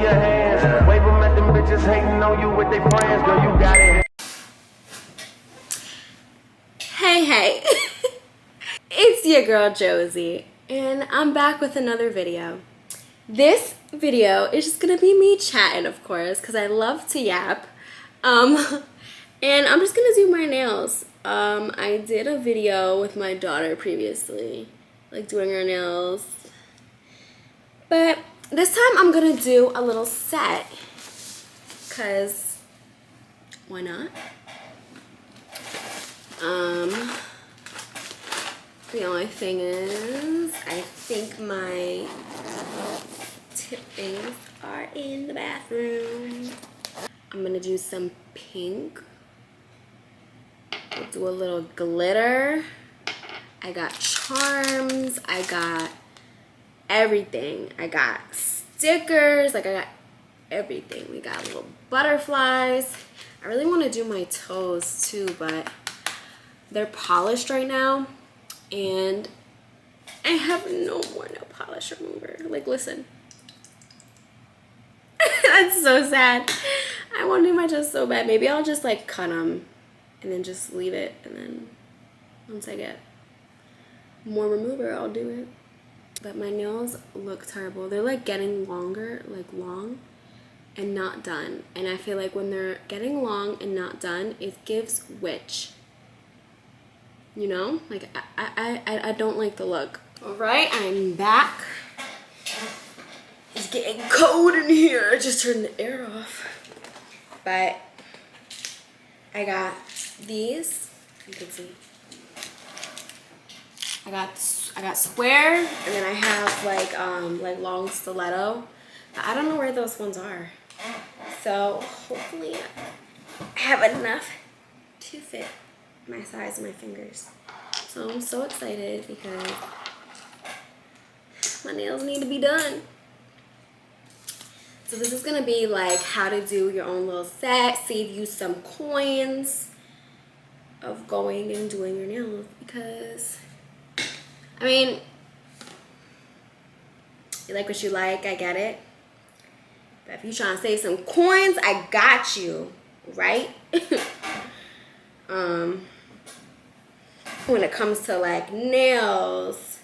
your hands. Wave them at them bitches hating on you with their friends. Girl, you got it. Hey. It's your girl Josie, and I'm back with another video. This video is just gonna be me chatting, of course, because I love to yap. And I'm just gonna do my nails. I did a video with my daughter previously, like doing her nails. But this time I'm gonna do a little set, because why not? The only thing is, I think my tip things are in the bathroom. I'm gonna do some pink. We'll do a little glitter. I got charms. I got everything. I got stickers. Like, I got everything. We got little butterflies. I really want to do my toes too, but they're polished right now. And I have no more nail polish remover. Like, listen. That's so sad. I want to do my toes so bad. Maybe I'll just like cut them and then just leave it. And then once I get more remover, I'll do it. But my nails look terrible. They're like getting longer, like long and not done. And I feel like when they're getting long and not done, it gives witch. You know, like I don't like the look. All right, I'm back. It's getting cold in here. I just turned the air off. But I got these. You can see. I got square, and then I have like long stiletto. I don't know where those ones are. So hopefully I have enough to fit my size of my fingers. So I'm so excited because my nails need to be done. So this is gonna be like how to do your own little set, save you some coins of going and doing your nails, because I mean, you like what you like, I get it. But if you're trying to save some coins, I got you, right? When it comes to like nails,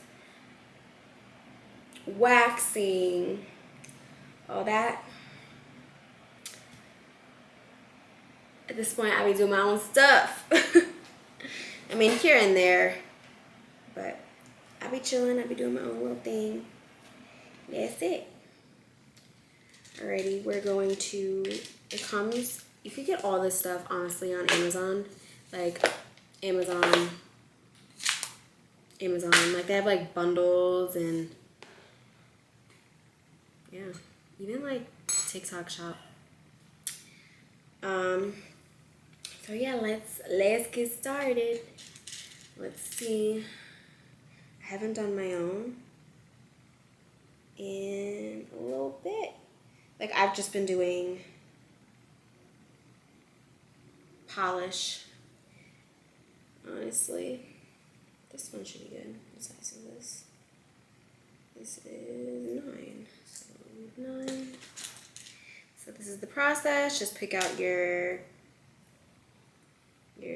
waxing, all that. At this point, I be doing my own stuff. I mean, here and there, but I be chilling. I be doing my own little thing. That's it. Alrighty, we're going to. It comes. You can get all this stuff honestly on Amazon, like Amazon. Like they have like bundles and yeah, even like TikTok shop. So yeah, let's get started. Let's see. I haven't done my own in a little bit. Like, I've just been doing polish. Honestly, this one should be good. What size is this? This is 9. So 9. So this is the process. Just pick out your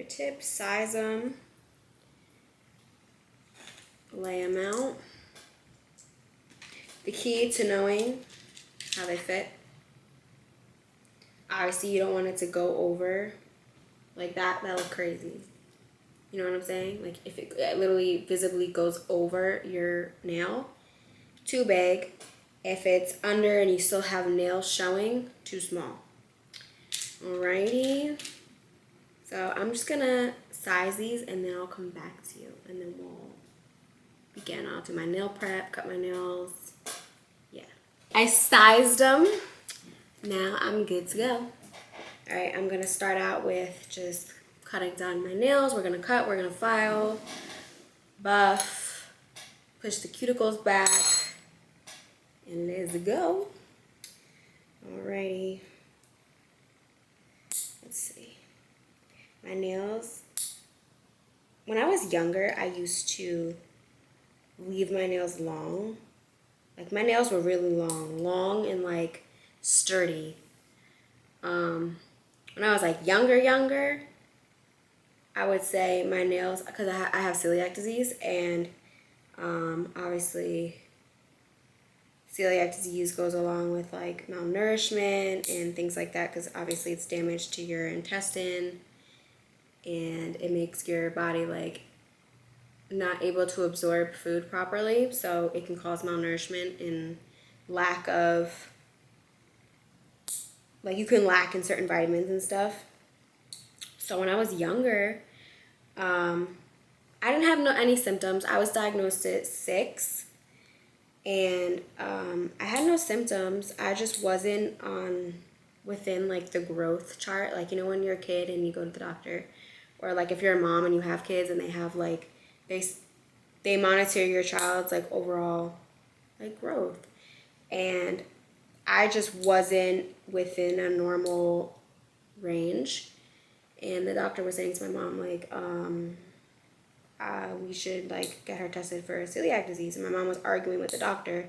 tips, size them, lay them out. The key to knowing how they fit. Obviously, you don't want it to go over like that. That look crazy. You know what I'm saying? Like if it literally visibly goes over your nail, too big. If it's under and you still have nails showing, too small. Alrighty. So I'm just gonna size these and then I'll come back to you and then we'll begin. I'll do my nail prep, cut my nails. Yeah. I sized them. Now I'm good to go. Alright, I'm gonna start out with just cutting down my nails. We're gonna cut, we're gonna file, buff, push the cuticles back, and let's go. Alrighty. Let's see. My nails. When I was younger, I used to leave my nails long. Like, my nails were really long and like sturdy. When I was like younger, I would say my nails, because I have celiac disease, and obviously celiac disease goes along with like malnourishment and things like that, because obviously it's damage to your intestine and it makes your body like not able to absorb food properly, so it can cause malnourishment and lack of, like, you can lack in certain vitamins and stuff. So when I was younger, I didn't have any symptoms. I was diagnosed at 6, and I had no symptoms. I just wasn't within like the growth chart, like, you know, when you're a kid and you go to the doctor, or like if you're a mom and you have kids and they have like they monitor your child's like overall like growth, and I just wasn't within a normal range. And the doctor was saying to my mom, like, we should like get her tested for celiac disease. And my mom was arguing with the doctor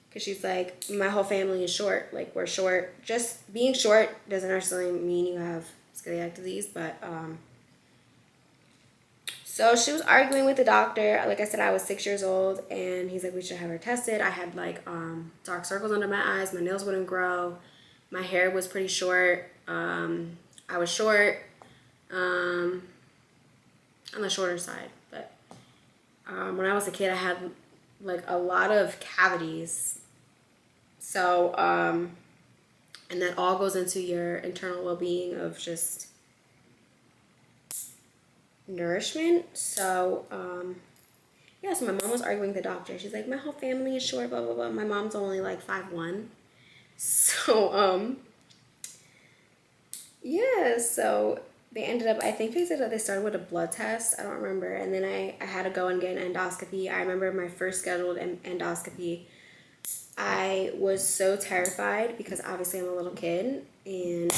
because she's like, my whole family is short. Like, we're short. Just being short doesn't necessarily mean you have celiac disease, but so she was arguing with the doctor. Like I said, I was 6 years old, and he's like, we should have her tested. I had like dark circles under my eyes. My nails wouldn't grow. My hair was pretty short. I was short, on the shorter side. But when I was a kid, I had like a lot of cavities. So, and that all goes into your internal well-being of just nourishment. So yeah, so my mom was arguing with the doctor. She's like, my whole family is short, blah blah blah. My mom's only like 5'1". So yeah, so they ended up, I think they said that they started with a blood test, I don't remember, and then I had to go and get an endoscopy. I remember my first scheduled endoscopy, I was so terrified because obviously I'm a little kid, and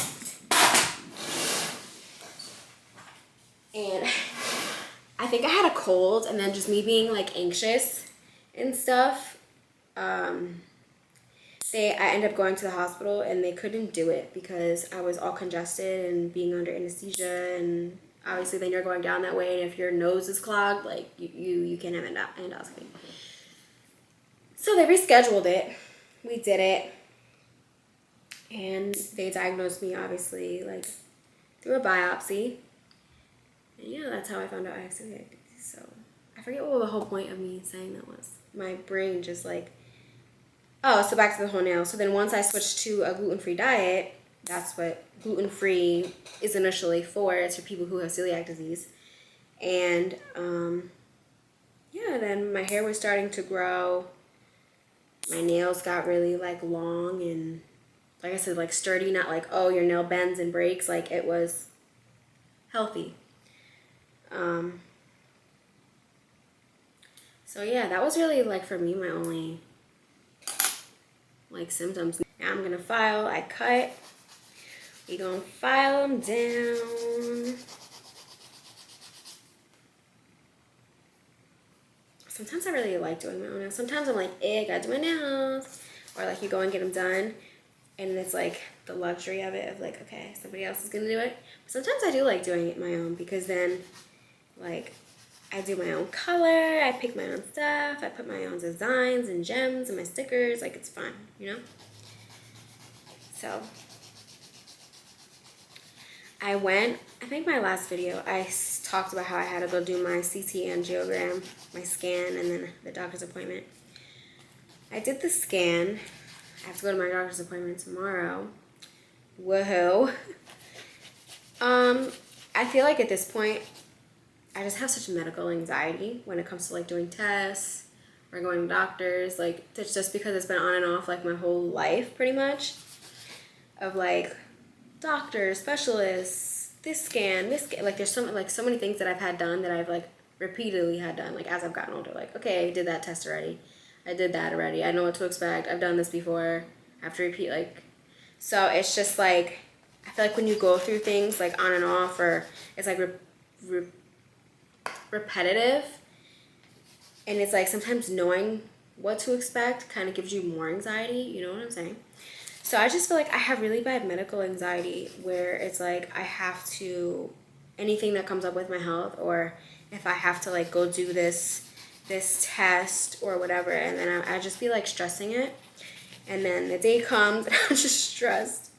I think I had a cold, and then just me being like anxious and stuff, I ended up going to the hospital, and they couldn't do it because I was all congested and being under anesthesia, and obviously then you're going down that way, and if your nose is clogged, like you can't have endoscopy. So they rescheduled it. We did it, and they diagnosed me obviously like through a biopsy. And yeah, that's how I found out I have celiac disease. So I forget what the whole point of me saying that was. My brain just like, oh, so back to the whole nail. So then once I switched to a gluten-free diet, that's what gluten-free is initially for. It's for people who have celiac disease. And yeah, then my hair was starting to grow. My nails got really like long and, like I said, like sturdy, not like, oh, your nail bends and breaks. Like, it was healthy. So yeah, that was really like for me my only like symptoms. Now I'm gonna file. I cut. We gonna file them down. Sometimes I really like doing my own nails. Sometimes I'm like, I gotta do my nails. Or like you go and get them done, and it's like the luxury of it of like, okay, somebody else is gonna do it. But sometimes I do like doing it my own, because then like I do my own color, I pick my own stuff, I put my own designs and gems and my stickers, like, it's fun, you know? So I think my last video, I talked about how I had to go do my CT angiogram, my scan, and then the doctor's appointment. I did the scan. I have to go to my doctor's appointment tomorrow. Woohoo. I feel like at this point, I just have such medical anxiety when it comes to like doing tests or going to doctors. Like, it's just because it's been on and off like my whole life pretty much, of like doctors, specialists, this scan, like there's so many things that I've had done that I've like repeatedly had done, like as I've gotten older. Like, okay, I did that test already, I did that already, I know what to expect, I've done this before, I have to repeat, like, so it's just like, I feel like when you go through things like on and off, or it's like repetitive, and it's like sometimes knowing what to expect kind of gives you more anxiety, you know what I'm saying? So I just feel like I have really bad medical anxiety where it's like I have to, anything that comes up with my health, or if I have to like go do this test or whatever, and then I just be like stressing it. And then the day comes and I'm just stressed.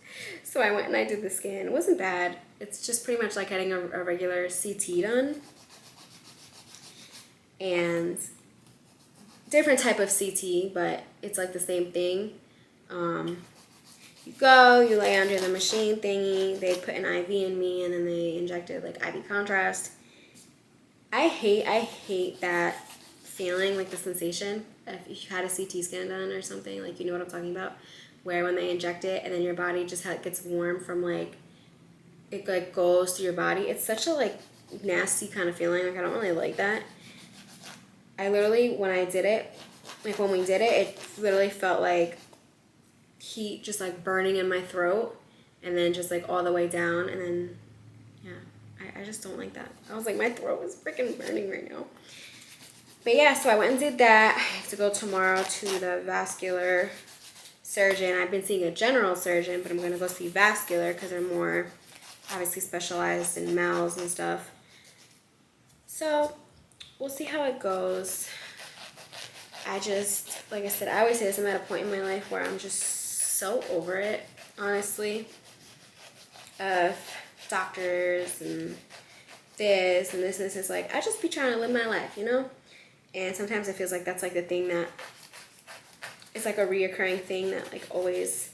So I went and I did the scan. It wasn't bad. It's just pretty much like getting a regular CT done. And different type of CT, but it's like the same thing. You go, you lay under the machine thingy, they put an IV in me, and then they injected like IV contrast. I hate that feeling, like the sensation. If you had a CT scan done or something, like, you know what I'm talking about, where when they inject it and then your body just gets warm from like, it like goes through your body. It's such a like nasty kind of feeling. Like, I don't really like that. I literally, when I did it, like when we did it, it literally felt like heat just like burning in my throat, and then just like all the way down, and then yeah, I just don't like that. I was like, my throat is freaking burning right now. But yeah, so I went and did that. I have to go tomorrow to the vascular surgeon. I've been seeing a general surgeon, but I'm going to go see vascular because they're more obviously specialized in mouths and stuff. So we'll see how it goes. I just, like I said, I always say this, I'm at a point in my life where I'm just so over it, honestly, of doctors and this and this and this. It's like, I just be trying to live my life, you know? And sometimes it feels like that's like the thing that, it's like a reoccurring thing that like always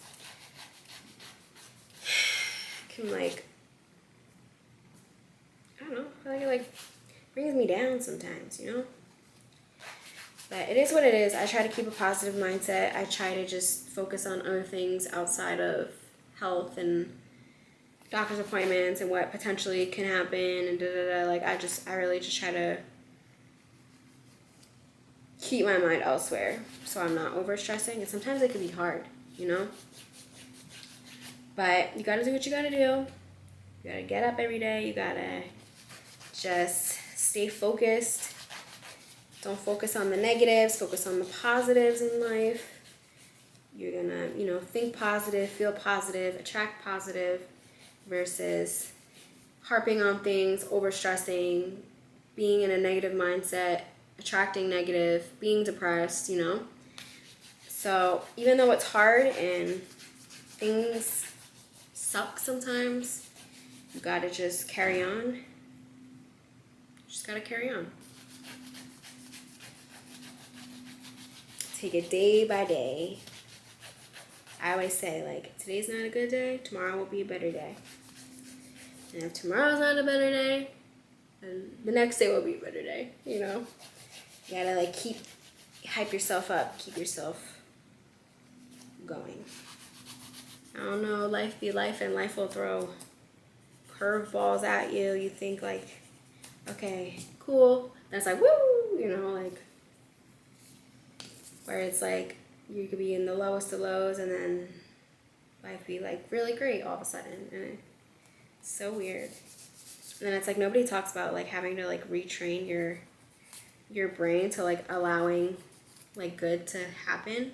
can like, I don't know, I feel like it like brings me down sometimes, you know? But it is what it is. I try to keep a positive mindset. I try to just focus on other things outside of health and doctor's appointments and what potentially can happen and Like, I really just try to keep my mind elsewhere so I'm not overstressing. And sometimes it can be hard, you know? But you gotta do what you gotta do. You gotta get up every day. You gotta just stay focused. Don't focus on the negatives, focus on the positives in life. You're gonna, you know, think positive, feel positive, attract positive, versus harping on things, overstressing, being in a negative mindset, attracting negative, being depressed, you know. So even though it's hard and things suck sometimes, you gotta just carry on. You just gotta carry on. Take it day by day. I always say, like, today's not a good day, tomorrow will be a better day. And if tomorrow's not a better day, then the next day will be a better day, you know? You gotta, like, hype yourself up, keep yourself going. I don't know, life be life, and life will throw curveballs at you. You think, like, okay, cool. Then it's like, woo, you know, like, where it's like you could be in the lowest of lows and then life be like really great all of a sudden, and it's so weird. And then it's like nobody talks about like having to like retrain your brain to like allowing like good to happen.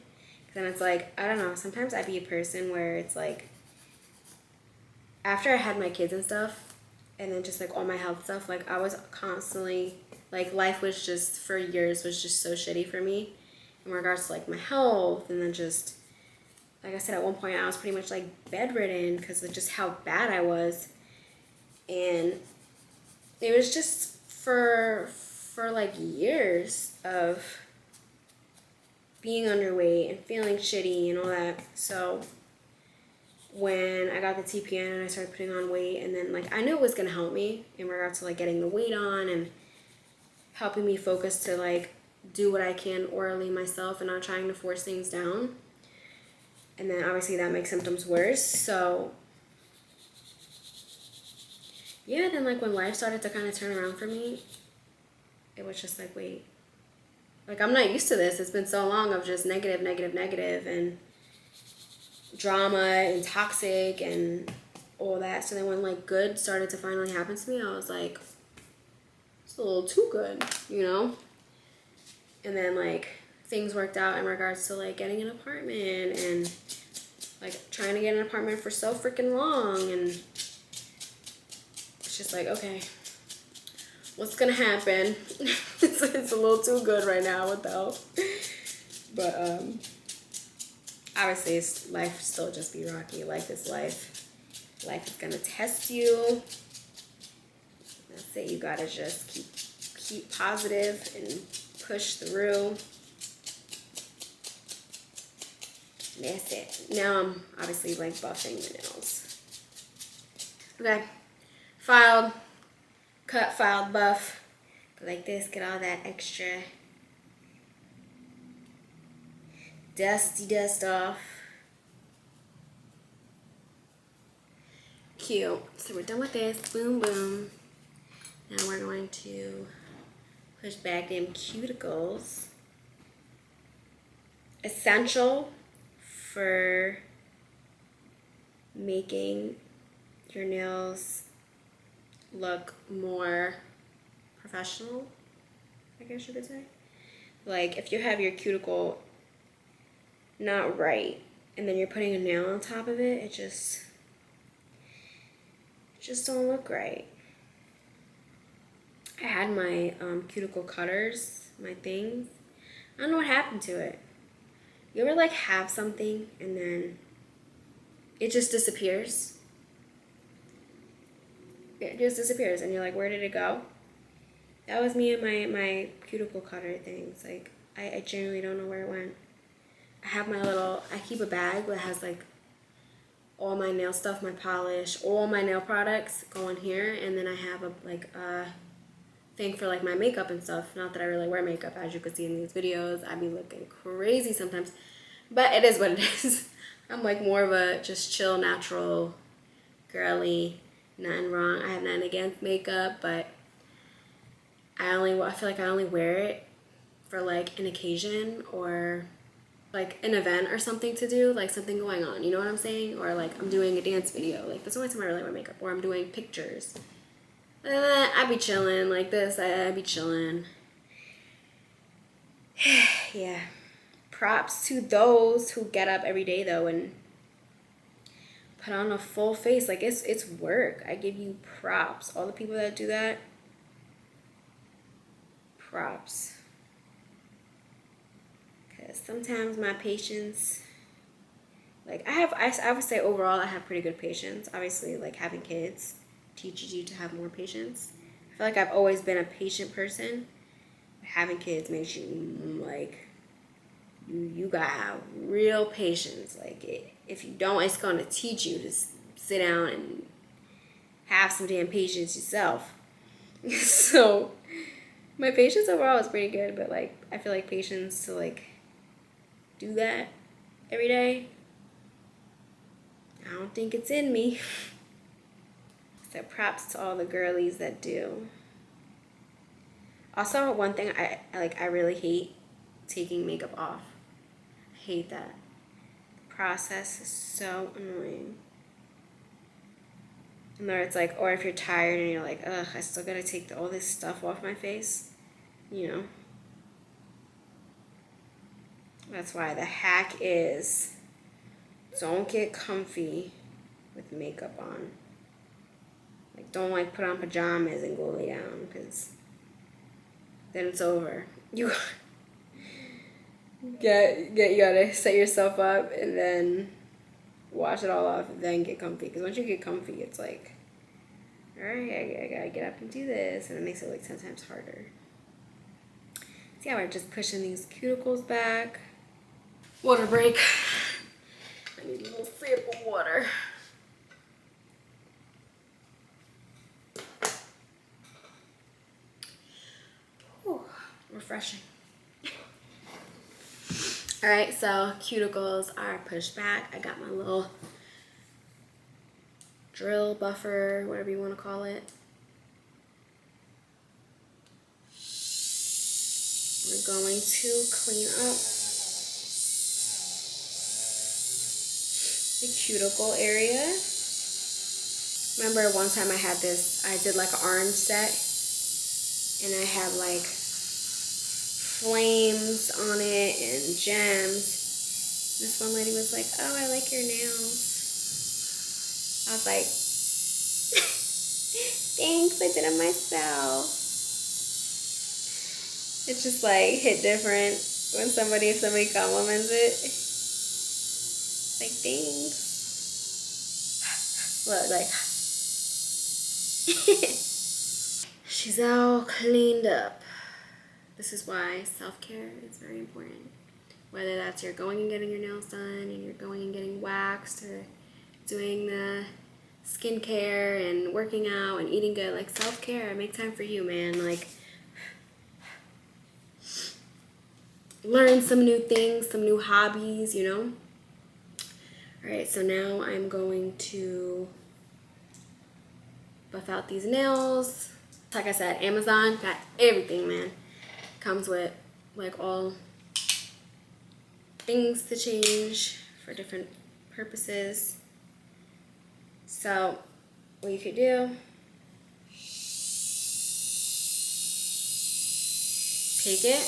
Then it's like, I don't know, sometimes I'd be a person where it's like after I had my kids and stuff, and then just like all my health stuff, like I was constantly like, life was just for years was just so shitty for me in regards to like my health. And then just like I said, at one point I was pretty much like bedridden because of just how bad I was. And it was just for like years of being underweight and feeling shitty and all that. So when I got the TPN and I started putting on weight, and then like I knew it was gonna help me in regards to like getting the weight on and helping me focus to like do what I can orally myself and not trying to force things down. And then obviously that makes symptoms worse. So yeah, then like when life started to kind of turn around for me, it was just like, wait, like I'm not used to this. It's been so long of just negative and drama and toxic and all that. So then when like good started to finally happen to me, I was like, it's a little too good, you know? And then like things worked out in regards to like getting an apartment and like trying to get an apartment for so freaking long, and it's just like, okay, what's gonna happen? It's a little too good right now with the help. But obviously life still just be rocky. Life is life. Life is gonna test you. That's it. You gotta just keep positive and push through. And that's it. Now I'm obviously like buffing the nails. Okay. Filed, cut, filed, buff. Go like this, get all that extra dusty dust off. Cute. So we're done with this. Boom, boom. Now we're going to push back them cuticles. Essential for making your nails look more professional, I guess you could say. Like if you have your cuticle not right and then you're putting a nail on top of it, it just don't look right. I had my cuticle cutters, my things. I don't know what happened to it. You ever like have something and then it just disappears? It just disappears and you're like, where did it go? That was me and my cuticle cutter things. Like I genuinely don't know where it went. I have I keep a bag that has like all my nail stuff, my polish, all my nail products go in here, and then I have a thing for like my makeup and stuff. Not that I really wear makeup, as you can see in these videos. I be looking crazy sometimes, but it is what it is. I'm like more of a just chill, natural, girly, nothing wrong. I have nothing against makeup, but I feel like I only wear it for like an occasion or like an event or something to do, like something going on, you know what I'm saying? Or like I'm doing a dance video, like that's the only time I really wear makeup. Or I'm doing pictures. I be chilling like this. I be chilling. Yeah. Props to those who get up every day though and put on a full face. Like it's work. I give you props. All the people that do that, props. Because sometimes my patience, like I would say overall I have pretty good patience. Obviously, like having kids teaches you to have more patience. I feel like I've always been a patient person. Having kids makes you like, you got real patience. Like if you don't, it's going to teach you to sit down and have some damn patience yourself. So my patience overall is pretty good, but like I feel like patience to like do that every day, I don't think it's in me. So props to all the girlies that do. Also, one thing I really hate taking makeup off. I hate that. The process is so annoying. And there it's like, or if you're tired and you're like, ugh, I still gotta take all this stuff off my face, you know. That's why the hack is don't get comfy with makeup on. Like don't like put on pajamas and go lay down, because then it's over. You gotta set yourself up and then wash it all off and then get comfy. Because once you get comfy, it's like, all right, I gotta get up and do this, and it makes it like 10 times harder. So yeah, we're just pushing these cuticles back. Water break. I need a little sip of water. Whew, refreshing. All right, so cuticles are pushed back. I got my little drill buffer, whatever you want to call it. We're going to clean up the cuticle area. Remember one time I had this, I did like an orange set, and I had like flames on it and gems, This one lady was like, oh, I like your nails. I was like, thanks, I did it myself. It's just like hit different when if somebody compliments it. Like, thanks. Look, like, she's all cleaned up. This is why self-care is very important. Whether that's you're going and getting your nails done and you're going and getting waxed or doing the skincare and working out and eating good, like self-care, make time for you, man. Like, learn some new things, some new hobbies, you know? All right, so now I'm going to buff out these nails. Like I said, Amazon got everything, man. Comes with like all things to change for different purposes. So what you could do, take it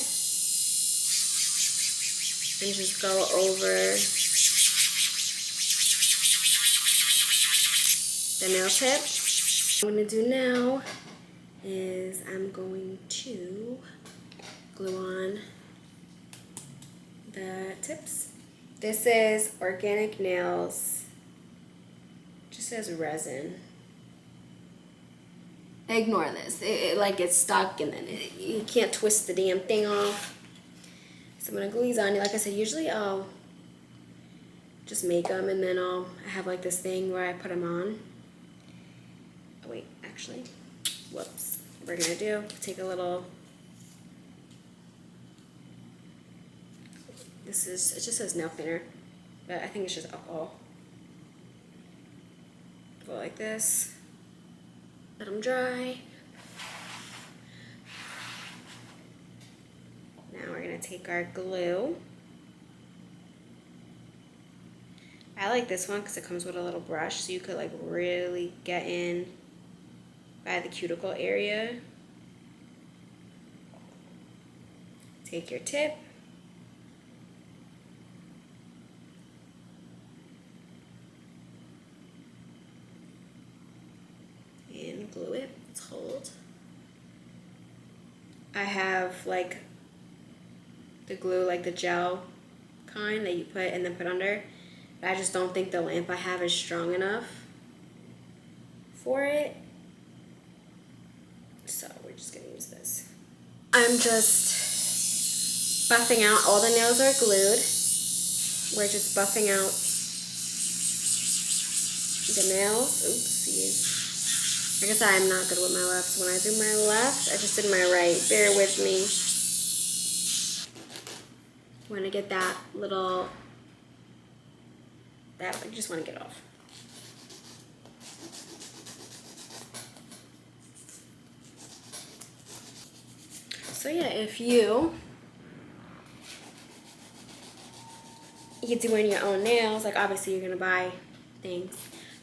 and just go over the nail tip. What I'm gonna do now is I'm going to glue on the tips. This is Organic Nails. Just says resin. Ignore this. It like gets stuck and then you can't twist the damn thing off. So I'm gonna glue these on. Like I said, usually I'll just make them and then I have like this thing where I put them on. Oh wait, actually, whoops. What we're gonna do, take a little, it just says nail cleaner, but I think it's just alcohol. Go like this, let them dry. Now we're gonna take our glue. I like this one because it comes with a little brush, so you could like really get in by the cuticle area. Take your tip. And glue it. Let's hold. I have like the glue, like the gel kind that you put and then put under. But I just don't think the lamp I have is strong enough for it. So we're just gonna use this. I'm just buffing out, all the nails are glued. We're just buffing out the nails. Oopsies. Like I said, I'm not good with my left. So when I do my left, I just did my right. Bear with me. Want to get that little, I just want to get off. So yeah, if you're doing your own nails, like obviously you're gonna buy things,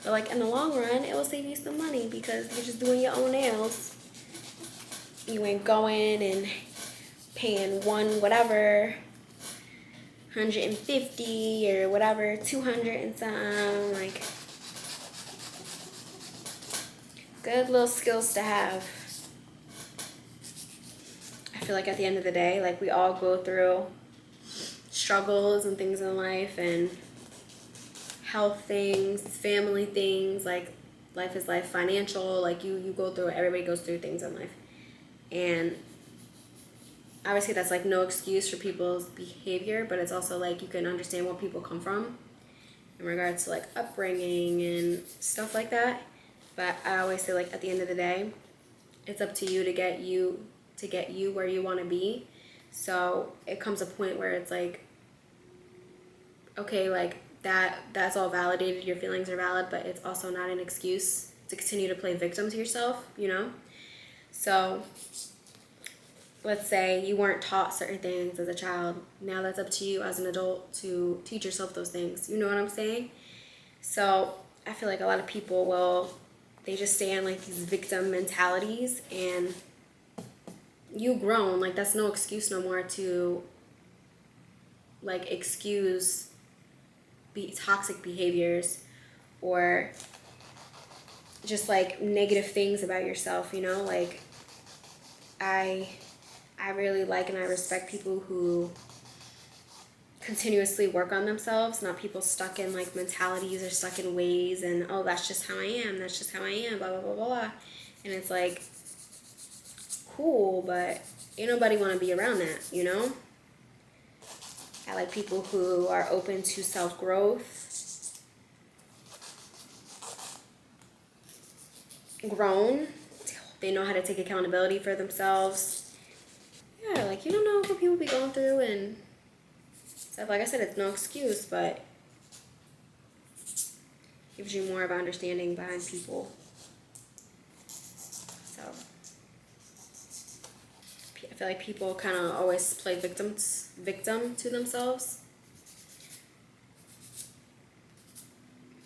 but like in the long run, it will save you some money because you're just doing your own nails. You ain't going and paying whatever, 150 or whatever, 200 and something. Like, good little skills to have. I feel like at the end of the day, like we all go through struggles and things in life and health things, family things, like life is life, financial, like you go through it. Everybody goes through things in life. And obviously that's like no excuse for people's behavior, but it's also like you can understand where people come from in regards to like upbringing and stuff like that. But I always say, like, at the end of the day, it's up to you to get you where you want to be. So it comes a point where it's like, okay, like that's all validated, your feelings are valid, but it's also not an excuse to continue to play victim to yourself, you know? So let's say you weren't taught certain things as a child. Now that's up to you as an adult to teach yourself those things. You know what I'm saying? So I feel like a lot of people they just stay in like these victim mentalities, and you grown, like that's no excuse no more to like excuse toxic behaviors or just like negative things about yourself, you know? Like I really like and I respect people who continuously work on themselves, not people stuck in like mentalities or stuck in ways and, oh, that's just how I am, that's just how I am, blah, blah, blah, blah, blah. And it's like, cool, but ain't nobody want to be around that, you know? I like people who are open to self-growth, grown, they know how to take accountability for themselves. Yeah, like, you don't know what people be going through and stuff. Like I said, it's no excuse, but gives you more of an understanding behind people. So I feel like people kind of always play victim to themselves.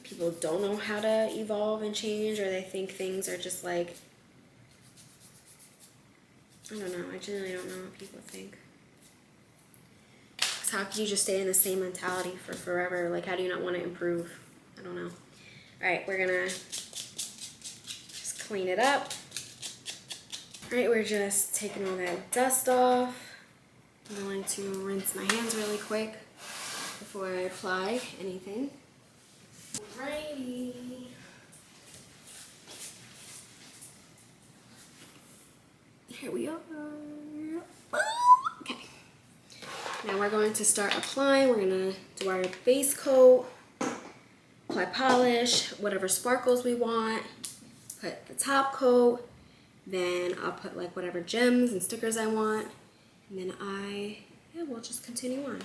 People don't know how to evolve and change, or they think things are just like, I don't know. I generally don't know what people think. Because how can you just stay in the same mentality for forever? Like, how do you not want to improve? I don't know. All right, we're gonna just clean it up. All right, we're just taking all that dust off. I'm going to rinse my hands really quick before I apply anything. Alrighty. Here we are. Okay. Now we're going to start applying. We're gonna do our base coat, apply polish, whatever sparkles we want, put the top coat, then I'll put like whatever gems and stickers I want, and then we'll just continue on.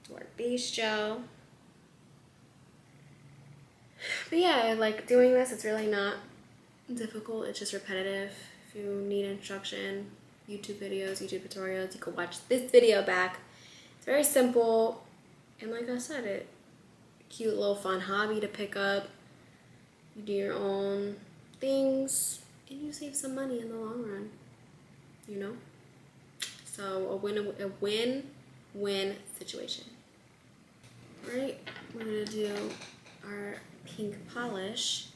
Do our base gel. But yeah, I like doing this. It's really not difficult. It's just repetitive. If you need instruction, YouTube videos, YouTube tutorials, you can watch this video back. It's very simple. And like I said, it's a cute little fun hobby to pick up. You do your own things and you save some money in the long run, you know? So a win-win situation. All right, we're gonna do our pink polish.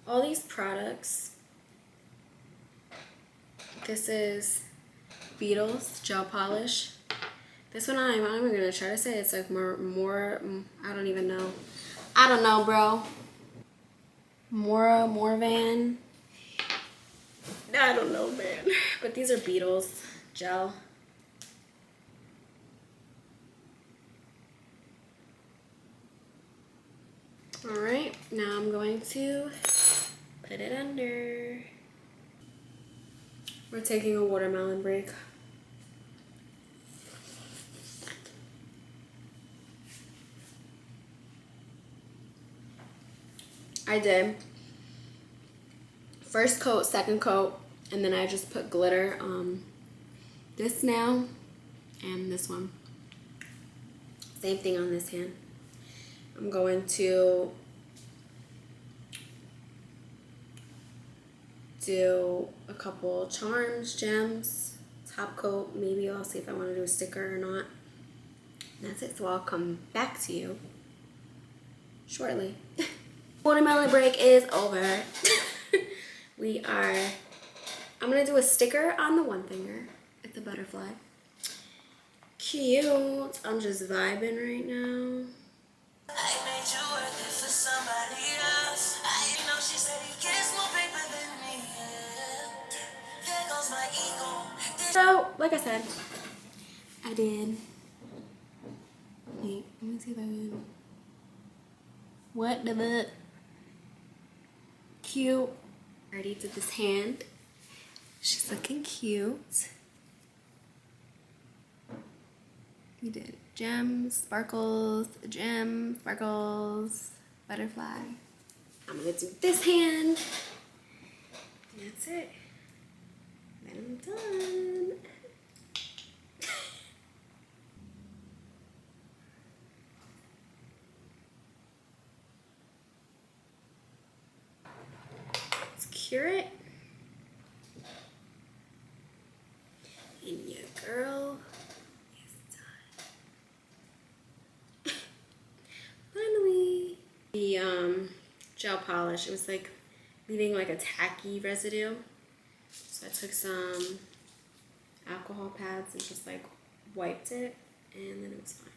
All these products, this is Beetles gel polish. This one I'm even gonna try to say it's like more I don't even know. I don't know, bro. Morvan. I don't know, man. But these are Beetles gel. All right, now I'm going to put it under. We're taking a watermelon break. I did first coat, second coat, and then I just put glitter on this now and this one. Same thing on this hand. I'm going to do a couple charms, gems, top coat. Maybe I'll see if I want to do a sticker or not. And that's it. So I'll come back to you shortly. Watermelon break is over. I'm gonna do a sticker on the one finger. It's a butterfly. Cute. I'm just vibing right now. I made you work it for somebody else. I know she said he gets more paper than me. There goes my ego. So, like I said, I did. Wait, let me see if I can. What the fuck? Cute. I already did this hand. She's looking cute. We did gems, sparkles, gem, sparkles, butterfly. I'm gonna do this hand. And that's it. Then I'm done. Let's cure it. And your girl is done. the gel polish. It was like leaving like a tacky residue. So I took some alcohol pads and just like wiped it, and then it was fine.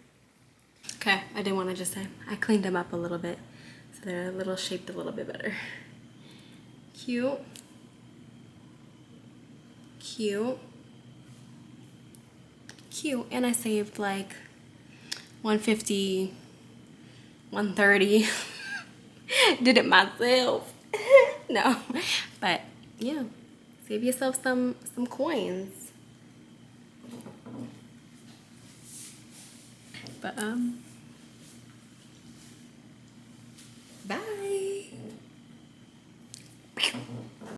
Okay, I did want to just say I cleaned them up a little bit, so they're a little shaped a little bit better. Cute. Cute. Cute. And I saved like $150, $130. Did it myself. No. But yeah. Save yourself some coins. But bye.